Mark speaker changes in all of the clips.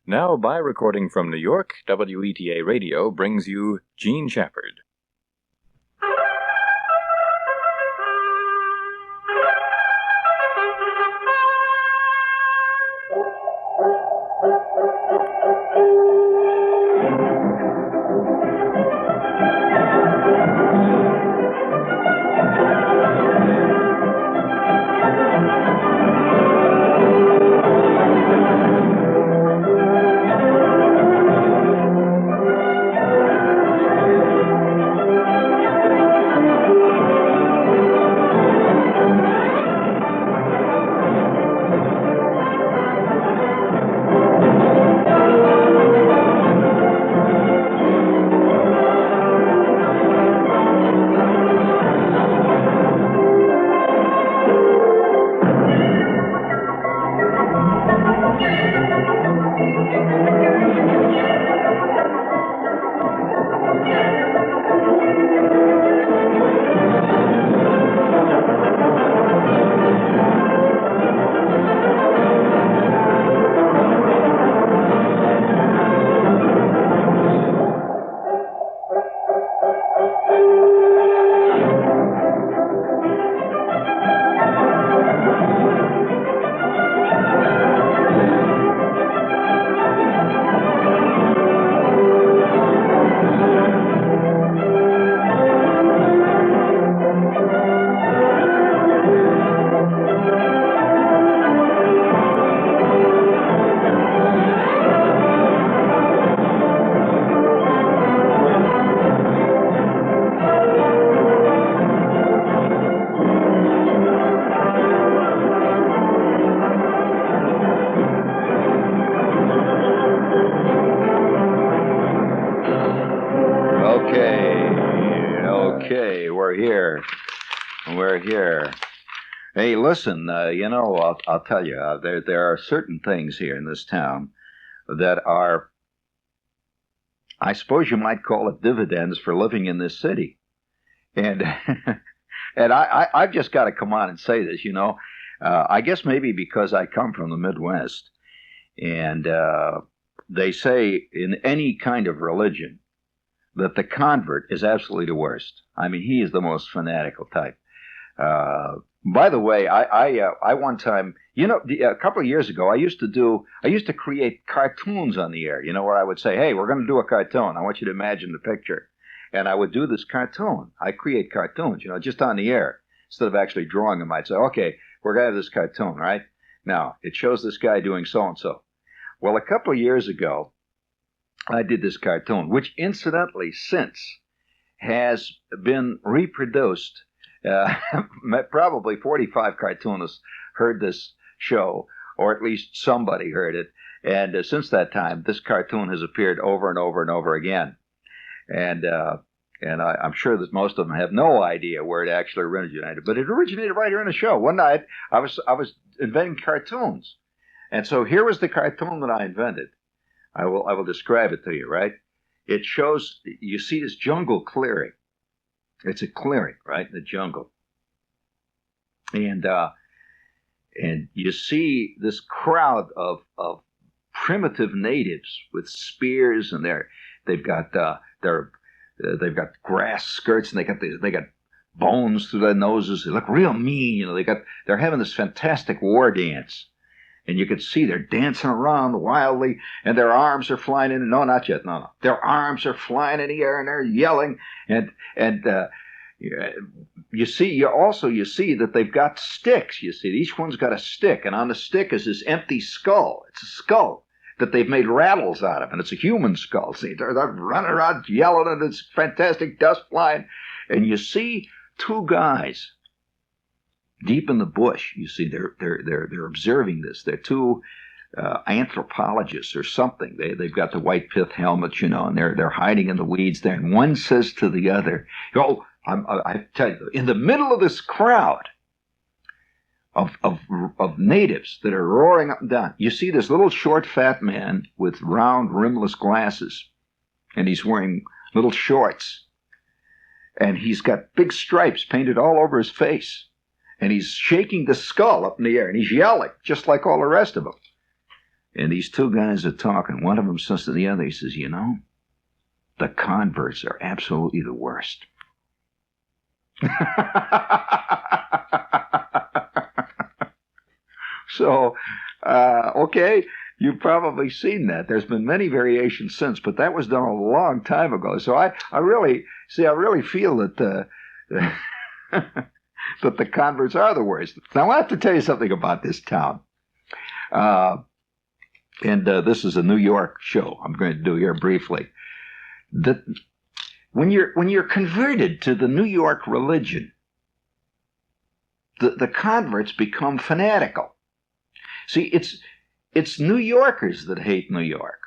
Speaker 1: Now, by recording from New York, WETA Radio brings you Gene Shepard.
Speaker 2: Okay, we're here. Hey, listen, I'll tell you, there are certain things here in this town that are, I suppose you might call it dividends for living in this city. And and I've just got to come on and say this, I guess maybe because I come from the Midwest, and they say in any kind of religion that the convert is absolutely the worst. I mean, he is the most fanatical type. By the way, I one time, a couple of years ago, I used to create cartoons on the air, where I would say, hey, we're going to do a cartoon. I want you to imagine the picture. And I would do this cartoon. I create cartoons, just on the air. Instead of actually drawing them, I'd say, okay, we're going to have this cartoon, right? Now, it shows this guy doing so-and-so. Well, a couple of years ago, I did this cartoon, which incidentally since has been reproduced. Probably 45 cartoonists heard this show, or at least somebody heard it. And since that time, this cartoon has appeared over and over and over again. And I'm sure that most of them have no idea where it actually originated. But it originated right here in the show. One night, I was inventing cartoons. And so here was the cartoon that I invented. I will describe it to you, right? It shows, you see this jungle clearing. It's a clearing, right, in the jungle. And you see this crowd of primitive natives with spears, and they've got grass skirts, and they got bones through their noses. They look real mean, they're having this fantastic war dance. And you could see they're dancing around wildly, and their arms are flying in. No, not yet. No. Their arms are flying in the air, and they're yelling. And you see that they've got sticks. You see, each one's got a stick, and on the stick is this empty skull. It's a skull that they've made rattles out of, and it's a human skull. See, they're running around yelling, and it's fantastic dust flying. And you see two guys deep in the bush. You see, they're observing this. They're two anthropologists or something. They've got the white pith helmets, and they're hiding in the weeds there. And one says to the other, I tell you, in the middle of this crowd of natives that are roaring up and down, you see this little short fat man with round rimless glasses, and he's wearing little shorts, and he's got big stripes painted all over his face. And he's shaking the skull up in the air, and he's yelling, just like all the rest of them. And these two guys are talking. One of them says to the other, he says, the converts are absolutely the worst. So, okay, you've probably seen that. There's been many variations since, but that was done a long time ago. So I really feel that that the converts are the worst. Now, I have to tell you something about this town. And this is a New York show I'm going to do here briefly. That when you're converted to the New York religion, the converts become fanatical. See, it's New Yorkers that hate New York.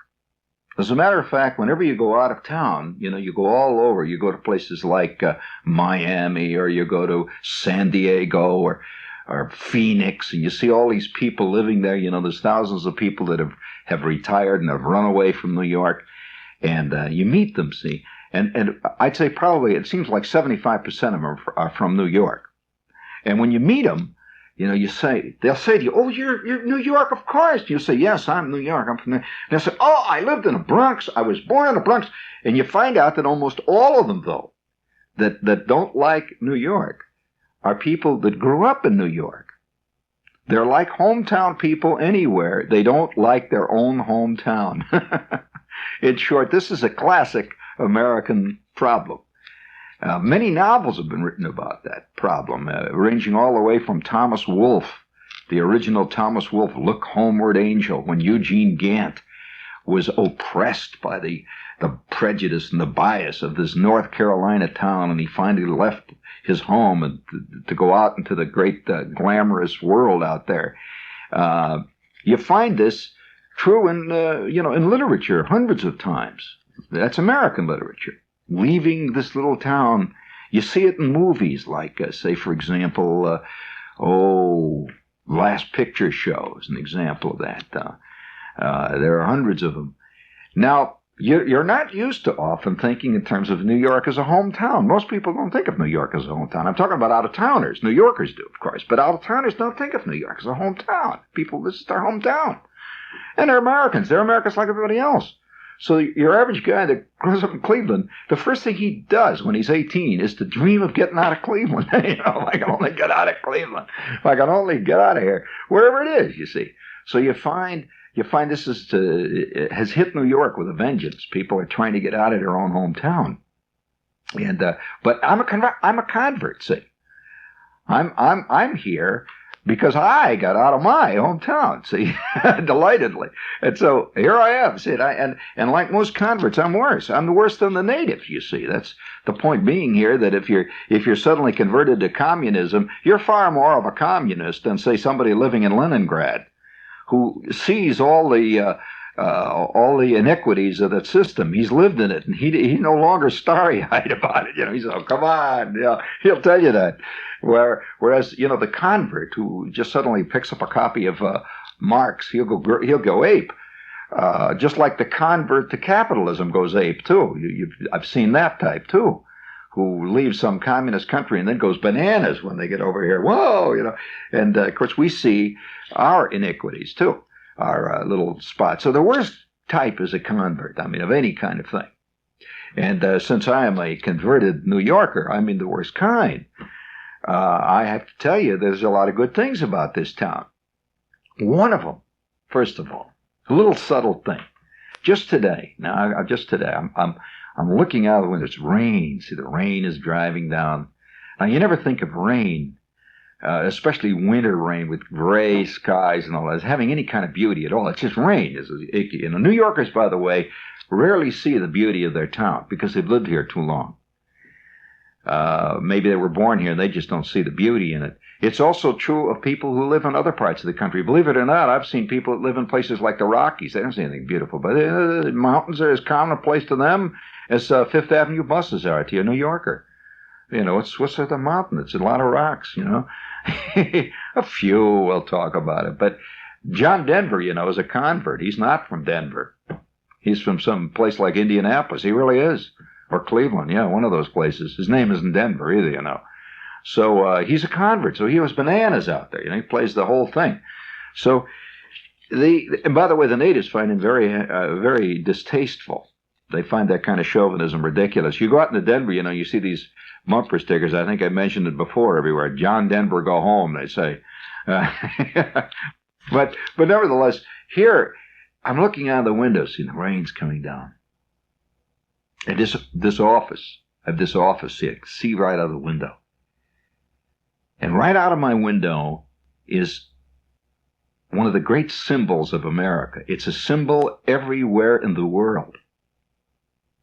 Speaker 2: As a matter of fact, whenever you go out of town, you go all over. You go to places like Miami, or you go to San Diego, or Phoenix, and you see all these people living there. There's thousands of people that have retired and have run away from New York, and you meet them, see. And I'd say probably, it seems like 75% of them are from New York. And when you meet them, they'll say to you, "Oh, you're New York, of course." You say, "Yes, I'm New York. I'm from there." And they'll say, "Oh, I lived in the Bronx. I was born in the Bronx." And you find out that almost all of them, though, that don't like New York are people that grew up in New York. They're like hometown people anywhere. They don't like their own hometown. In short, this is a classic American problem. Many novels have been written about that problem, ranging all the way from Thomas Wolfe, the original Thomas Wolfe, Look Homeward, Angel, when Eugene Gant was oppressed by the prejudice and the bias of this North Carolina town, and he finally left his home and to go out into the great glamorous world out there. You find this true in literature hundreds of times. That's American literature. Leaving this little town, you see it in movies like, say, for example, Last Picture Show is an example of that. There are hundreds of them. Now, you're not used to often thinking in terms of New York as a hometown. Most people don't think of New York as a hometown. I'm talking about out-of-towners. New Yorkers do, of course, but out-of-towners don't think of New York as a hometown. People, this is their hometown. And they're Americans. They're Americans like everybody else. So your average guy that grows up in Cleveland, the first thing he does when he's 18 is to dream of getting out of Cleveland. I can only get out of Cleveland. I can only get out of here. Wherever it is, you see. So you find this has hit New York with a vengeance. People are trying to get out of their own hometown. And but I'm a convert, see. I'm here because I got out of my hometown, see, delightedly. And so here I am, see, and like most converts, I'm worse. I'm worse than the natives, you see. That's the point being here, that if you're suddenly converted to communism, you're far more of a communist than, say, somebody living in Leningrad, who sees all the iniquities of that system. He's lived in it, and he's no longer starry-eyed about it. He's, oh, come on, he'll tell you that. Whereas, the convert who just suddenly picks up a copy of Marx, he'll go ape. Just like the convert to capitalism goes ape too. I've seen that type too, who leaves some communist country and then goes bananas when they get over here. Whoa, And of course we see our iniquities too, our little spots. So the worst type is a convert. I mean, of any kind of thing. And since I am a converted New Yorker, I mean the worst kind. I have to tell you, there's a lot of good things about this town. One of them, first of all, a little subtle thing. Just today, I'm looking out when it's rain. See, the rain is driving down. Now, you never think of rain, especially winter rain with gray skies and all that, as having any kind of beauty at all. It's just rain. It's icky. And the New Yorkers, by the way, rarely see the beauty of their town because they've lived here too long. Maybe they were born here and they just don't see the beauty in it. It's also true of people who live in other parts of the country. Believe it or not, I've seen people that live in places like the Rockies. They don't see anything beautiful, but the mountains are as commonplace to them as Fifth Avenue buses are to a New Yorker. What's at the mountain? It's a lot of rocks, A few will talk about it. But John Denver, is a convert. He's not from Denver. He's from some place like Indianapolis. He really is. Or Cleveland, one of those places. His name isn't Denver either, So he's a convert. So he was bananas out there. He plays the whole thing. So And by the way, the natives find him very distasteful. They find that kind of chauvinism ridiculous. You go out into Denver, you see these bumper stickers. I think I mentioned it before everywhere. John Denver, go home, they say. But nevertheless, here, I'm looking out of the window, seeing the rain's coming down. And this office, see right out of the window. And right out of my window is one of the great symbols of America. It's a symbol everywhere in the world.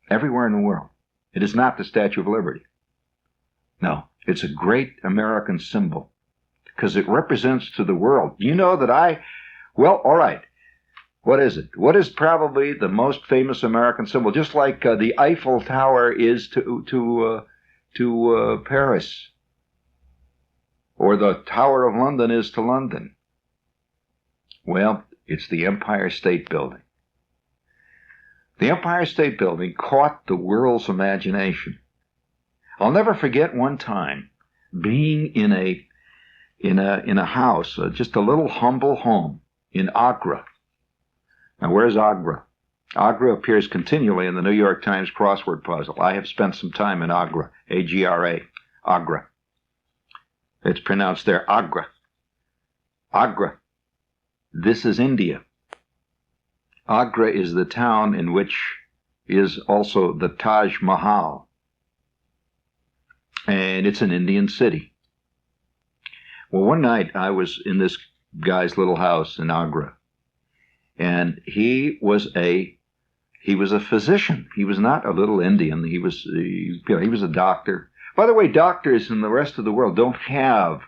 Speaker 2: Everywhere in the world. It is not the Statue of Liberty. No, it's a great American symbol because it represents to the world. You know that well, all right. What is it? What is probably the most famous American symbol? Just like the Eiffel Tower is to Paris, or the Tower of London is to London. Well, it's the Empire State Building. The Empire State Building caught the world's imagination. I'll never forget one time being in a house, just a little humble home in Agra. Now, where's Agra? Agra appears continually in the New York Times crossword puzzle. I have spent some time in Agra, A-G-R-A, Agra. It's pronounced there, Agra. Agra. This is India. Agra is the town in which is also the Taj Mahal. And it's an Indian city. Well, one night I was in this guy's little house in Agra. And he was a physician. He was not a little Indian. He was a doctor. By the way, doctors in the rest of the world don't have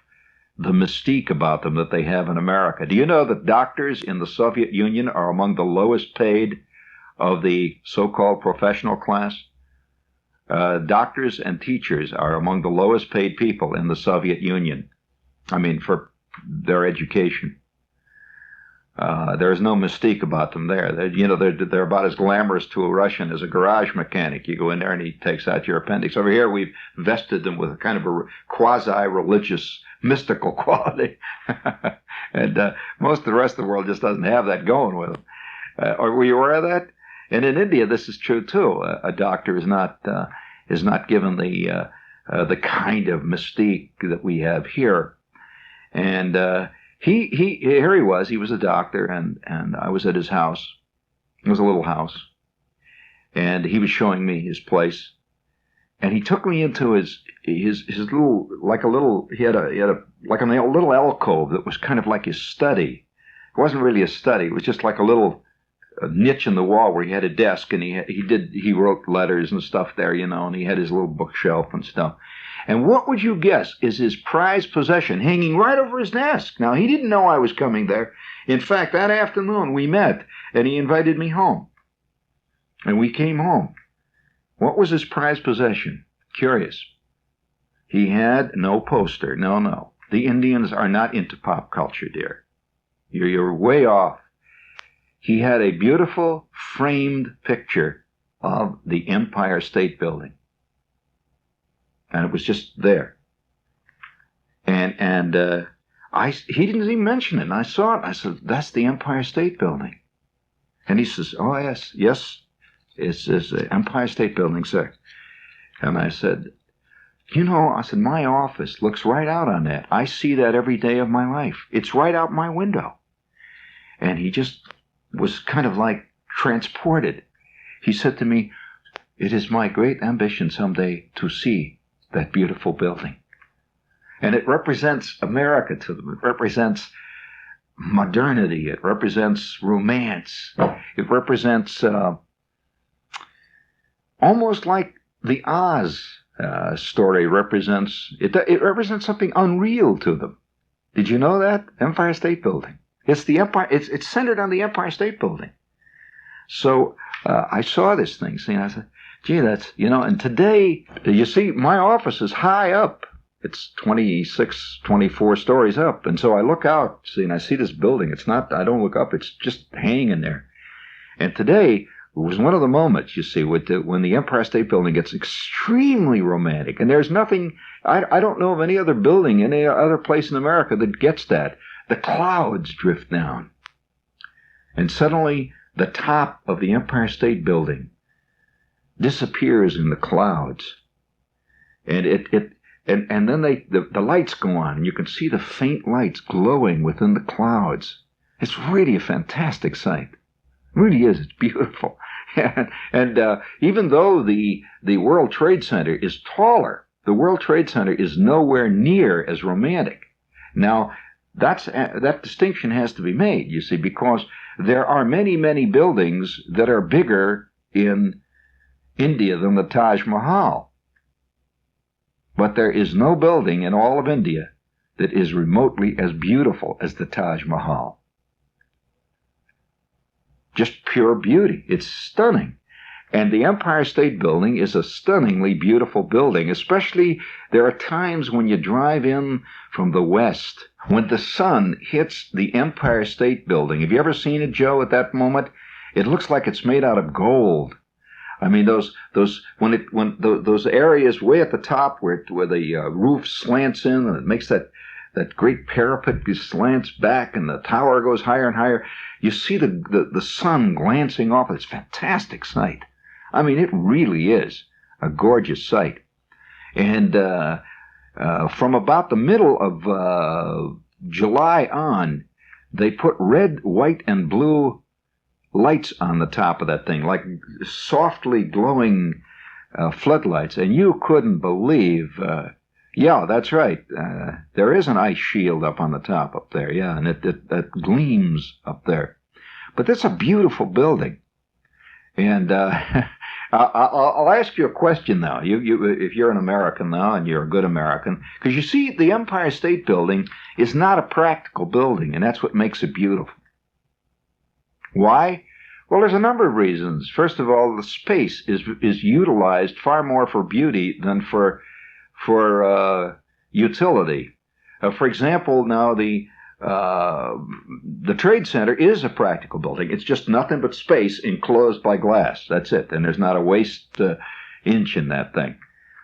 Speaker 2: the mystique about them that they have in America. Do you know that doctors in the Soviet Union are among the lowest paid of the so-called professional class? Doctors and teachers are among the lowest paid people in the Soviet Union. I mean, for their education. There is no mystique about them there. They're about as glamorous to a Russian as a garage mechanic. You go in there and he takes out your appendix. Over here, we've vested them with a kind of a quasi-religious, mystical quality. And most of the rest of the world just doesn't have that going with them. Were you aware of that? And in India, this is true too. A doctor is not given the kind of mystique that we have here. And here he was. He was a doctor, and I was at his house. It was a little house, and he was showing me his place. And he took me into his little, like a little. He had a little alcove that was kind of like his study. It wasn't really a study. It was just like a little niche in the wall where he had a desk, and he wrote letters and stuff there, and he had his little bookshelf and stuff. And what would you guess is his prized possession hanging right over his desk? Now, he didn't know I was coming there. In fact, that afternoon we met, and he invited me home. And we came home. What was his prized possession? Curious. He had no poster. No. The Indians are not into pop culture, dear. You're way off. He had a beautiful framed picture of the Empire State Building. And it was just there. And he didn't even mention it. And I saw it. I said, "That's the Empire State Building." And he says, "Oh, yes. It's the Empire State Building, sir." And I said, my office looks right out on that. I see that every day of my life. It's right out my window. And he just was kind of like transported. He said to me, "It is my great ambition someday to see that beautiful building." And it represents America to them. It represents modernity. It represents romance. It represents almost like the Oz story represents. It represents something unreal to them. Did you know that? Empire State Building. It's the Empire. It's centered on the Empire State Building. So I saw this thing, and I said, "Gee, that's, and today, you see, my office is high up. It's 26, 24 stories up. And so I look out, and I see this building. I don't look up, it's just hanging there. And today, it was one of the moments, you see, when the Empire State Building gets extremely romantic. And there's nothing, I don't know of any other building, any other place in America that gets that. The clouds drift down. and suddenly the top of the Empire State Building disappears in the clouds, and and then the lights go on, and you can see the faint lights glowing within the clouds. It's really a fantastic sight. It really is. It's beautiful. And even though the World Trade Center is taller, the World Trade Center is nowhere near as romantic. Now, that distinction has to be made, you see, because there are many, many buildings that are bigger in India than the Taj Mahal. But there is no building in all of India that is remotely as beautiful as the Taj Mahal. Just pure beauty. It's stunning. And the Empire State Building is a stunningly beautiful building, especially there are times when you drive in from the west, when the sun hits the Empire State Building. Have you ever seen it, Joe, at that moment? It looks like it's made out of gold. I mean, those areas way at the top where the roof slants in and it makes that great parapet slants back and the tower goes higher and higher. You see the sun glancing off. It's a fantastic sight. I mean, it really is a gorgeous sight. And from about the middle of July on, they put red, white, and blue lights on the top of that thing, like softly glowing floodlights. And you couldn't believe, yeah, that's right, there is an ice shield up on the top up there, yeah, and it gleams up there. But that's a beautiful building. And I'll ask you a question now. If you're an American now, and you're a good American, because you see, the Empire State Building is not a practical building, and that's what makes it beautiful. Why? Well, there's a number of reasons. First of all, the space is utilized far more for beauty than for utility. For example, now the Trade Center is a practical building. It's just nothing but space enclosed by glass. That's it. And there's not a waste inch in that thing.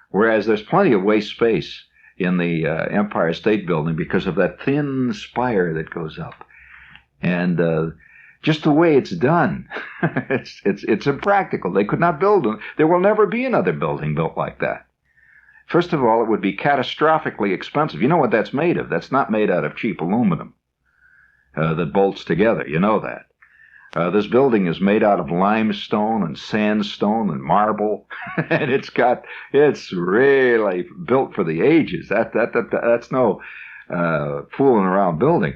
Speaker 2: Whereas there's plenty of waste space in the Empire State Building because of that thin spire that goes up. And just the way it's done, it's impractical. They could not build them. There will never be another building built like that. First of all, it would be catastrophically expensive. You know what that's made of? That's not made out of cheap aluminum that bolts together. You know that. This building is made out of limestone and sandstone and marble, and it's really built for the ages. That's no fooling around building.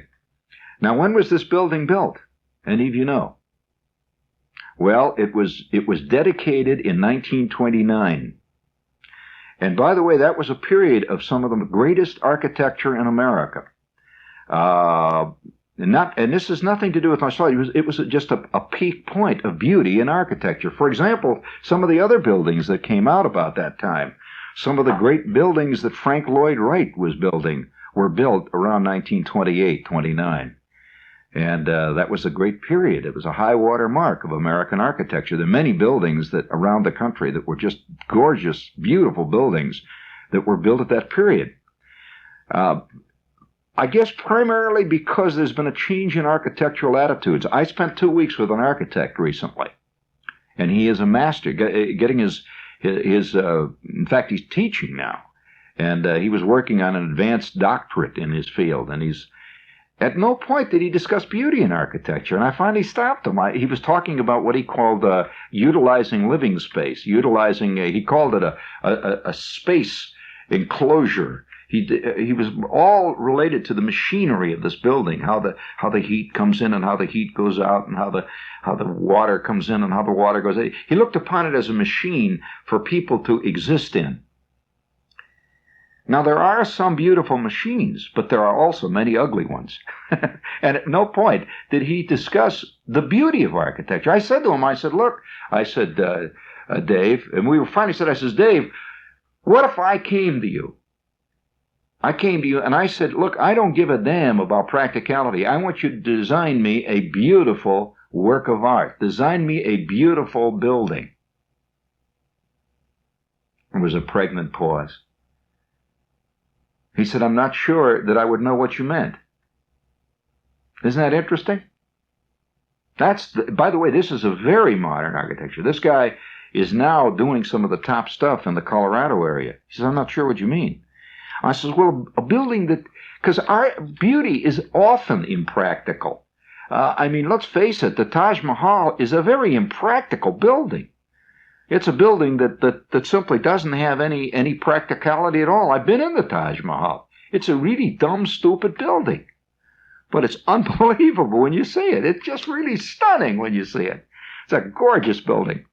Speaker 2: Now, when was this building built? Any of you know? Well, it was dedicated in 1929. And by the way, that was a period of some of the greatest architecture in America. And this has nothing to do with my story. It was just a peak point of beauty in architecture. For example, some of the other buildings that came out about that time, some of the great buildings that Frank Lloyd Wright was building were built around 1928, 29. And that was a great period. It was a high water mark of American architecture. There are many buildings that around the country that were just gorgeous, beautiful buildings that were built at that period. I guess primarily because there's been a change in architectural attitudes. I spent 2 weeks with an architect recently, and he is a master, getting his in fact, he's teaching now. And he was working on an advanced doctorate in his field, and at no point did he discuss beauty in architecture, and I finally stopped him. He was talking about what he called utilizing living space, he called it a space enclosure. He was all related to the machinery of this building, how the heat comes in and how the heat goes out, and how the water comes in and how the water goes out. He looked upon it as a machine for people to exist in. Now, there are some beautiful machines, but there are also many ugly ones. And at no point did he discuss the beauty of architecture. I said to him, look, Dave, and I says, Dave, what if I came to you? I came to you and I said, look, I don't give a damn about practicality. I want you to design me a beautiful work of art. Design me a beautiful building. There was a pregnant pause. He said, I'm not sure that I would know what you meant. Isn't that interesting? By the way, this is a very modern architecture. This guy is now doing some of the top stuff in the Colorado area. He says, I'm not sure what you mean. I says, well, a building that, because our beauty is often impractical. I mean, let's face it, the Taj Mahal is a very impractical building. It's a building that simply doesn't have any practicality at all. I've been in the Taj Mahal. It's a really dumb, stupid building. But it's unbelievable when you see it. It's just really stunning when you see it. It's a gorgeous building.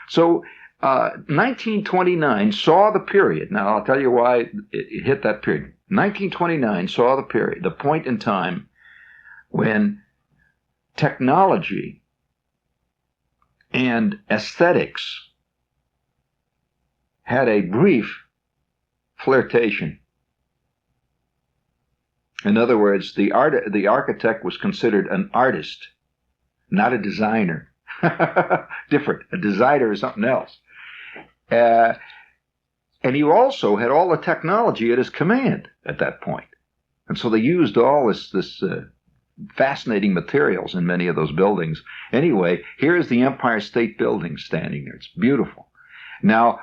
Speaker 2: So 1929 saw the period. Now, I'll tell you why it hit that period. 1929 saw the period, the point in time when technology and aesthetics had a brief flirtation. In other words, the architect was considered an artist, not a designer. Different. A designer is something else. And he also had all the technology at his command at that point. And so they used all this fascinating materials in many of those buildings. Anyway, here's the Empire State Building standing there. It's beautiful. Now,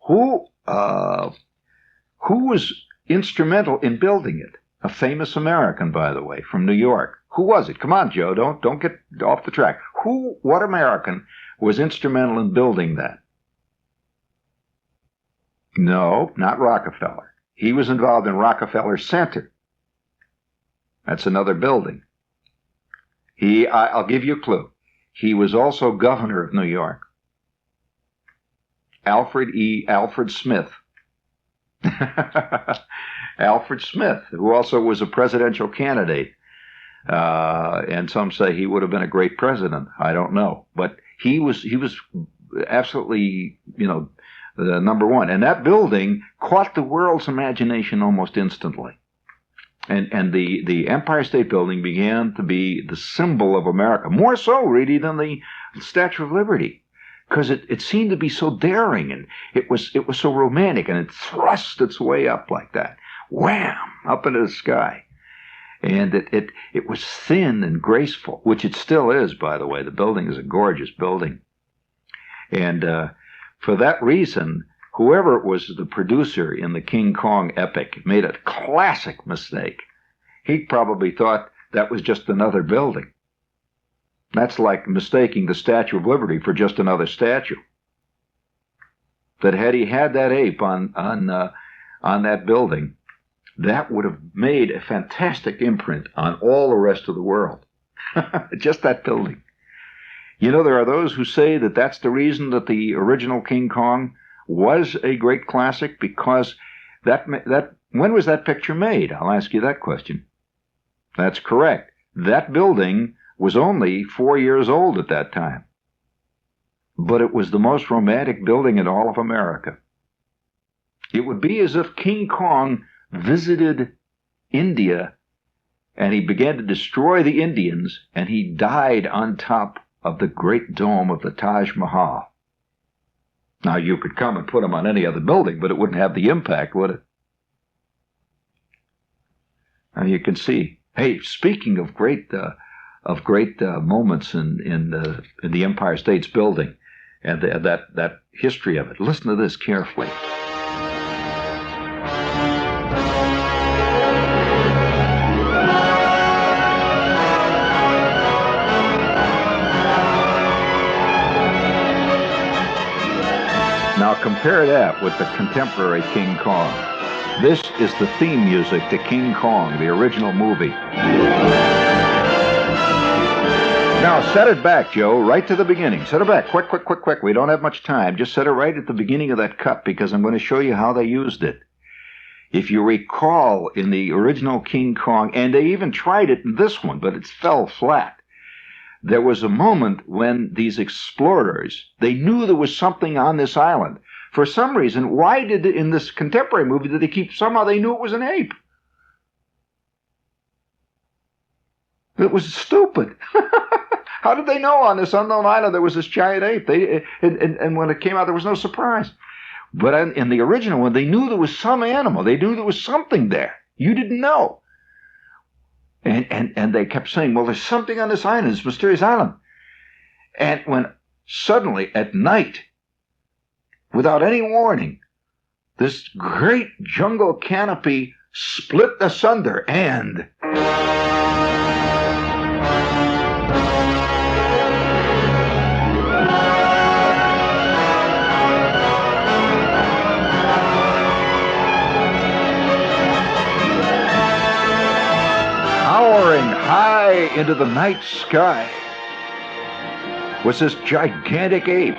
Speaker 2: who was instrumental in building it? A famous American, by the way, from New York. Who was it? Come on, Joe, don't get off the track. What American was instrumental in building that? No, not Rockefeller. He was involved in Rockefeller Center. That's another building. I'll give you a clue. He was also governor of New York. Alfred Smith. Alfred Smith, who also was a presidential candidate. And some say he would have been a great president. I don't know. But he was absolutely, the number one. And that building caught the world's imagination almost instantly. And the Empire State Building began to be the symbol of America, more so really than the Statue of Liberty, because it seemed to be so daring, and it was so romantic, and it thrust its way up like that, wham, up into the sky. And it was thin and graceful, which it still is, by the way. The building is a gorgeous building. And for that reason, whoever was the producer in the King Kong epic made a classic mistake. He probably thought that was just another building. That's like mistaking the Statue of Liberty for just another statue. That had he had that ape on that building, that would have made a fantastic imprint on all the rest of the world. Just that building. There are those who say that that's the reason that the original King Kong was a great classic, because when was that picture made? I'll ask you that question. That's correct. That building was only 4 years old at that time. But it was the most romantic building in all of America. It would be as if King Kong visited India and he began to destroy the Indians, and he died on top of the great dome of the Taj Mahal. Now, you could come and put him on any other building, but it wouldn't have the impact, would it? Now you can see. Hey, speaking of great moments in the Empire State's Building and that history of it, listen to this carefully. Now compare that with the contemporary King Kong. This is the theme music to King Kong, the original movie. Now set it back, Joe, right to the beginning. Set it back, quick. We don't have much time. Just set it right at the beginning of that cut, because I'm going to show you how they used it. If you recall, in the original King Kong, and they even tried it in this one, but it fell flat. There was a moment when these explorers, they knew there was something on this island. For some reason, in this contemporary movie, did they somehow they knew it was an ape? It was stupid. How did they know on this unknown island there was this giant ape? And when it came out, there was no surprise. But in the original one, they knew there was some animal. They knew there was something there. You didn't know. And they kept saying, well, there's something on this island, this mysterious island. And when suddenly at night, without any warning, this great jungle canopy split asunder and... towering high into the night sky was this gigantic ape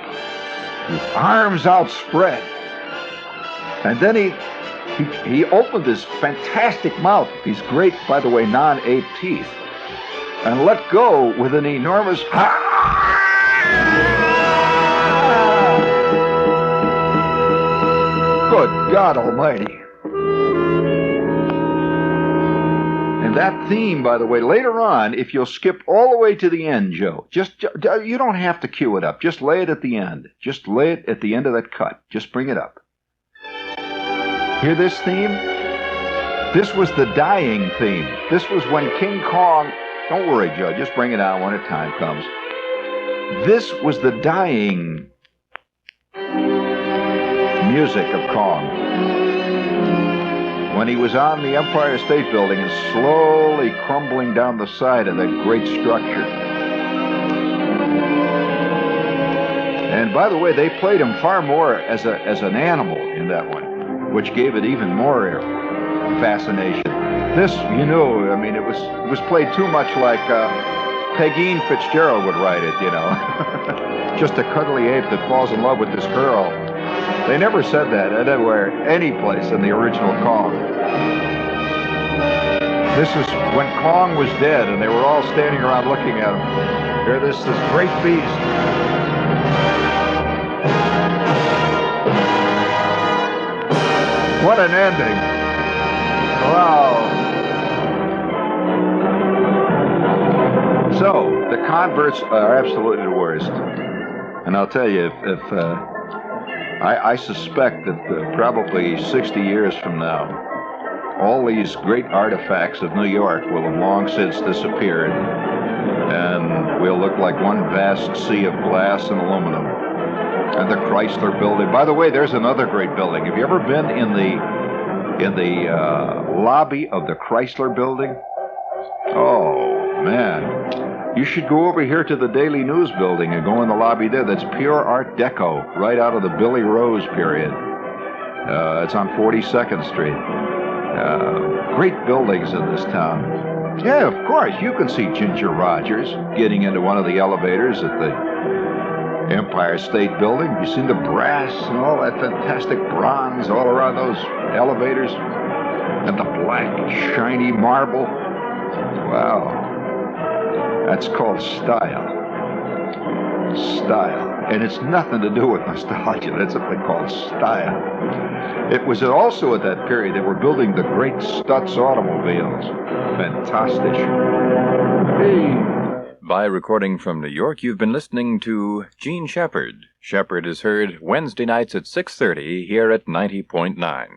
Speaker 2: with arms outspread. And then he opened his fantastic mouth, these great, by the way, non-ape teeth, and let go with an enormous... Good God Almighty. And that theme, by the way, later on, if you'll skip all the way to the end, Joe, you don't have to cue it up. Just lay it at the end. Just lay it at the end of that cut. Just bring it up. Hear this theme? This was the dying theme. This was when King Kong... Don't worry, Joe. Just bring it out when the time comes. This was the dying music of Kong. When he was on the Empire State Building and slowly crumbling down the side of that great structure. And by the way, they played him far more as an animal in that one, which gave it even more fascination. This, you know, I mean, it was played too much like Pegeen Fitzgerald would write it, you know. Just a cuddly ape that falls in love with this girl. They never said that anywhere, any place in the original Kong. This is when Kong was dead and they were all standing around looking at him. Here, this great beast. What an ending. Wow. So, the converts are absolutely the worst. And I'll tell you, if I suspect that probably 60 years from now, all these great artifacts of New York will have long since disappeared, and we'll look like one vast sea of glass and aluminum. And the Chrysler Building. By the way, there's another great building. Have you ever been in the lobby of the Chrysler Building? Oh, man. You should go over here to the Daily News Building and go in the lobby there. That's pure Art Deco, right out of the Billy Rose period. It's on 42nd Street. Great buildings in this town. Yeah, of course, you can see Ginger Rogers getting into one of the elevators at the Empire State Building. You've seen the brass and all that fantastic bronze all around those elevators. And the black, shiny marble. Wow. That's called style. Style. And it's nothing to do with nostalgia. That's something called style. It was also at that period they were building the great Stutz automobiles. Fantastic. Hey.
Speaker 1: By recording from New York, you've been listening to Gene Shepard. Shepard is heard Wednesday nights at 6:30 here at 90.9.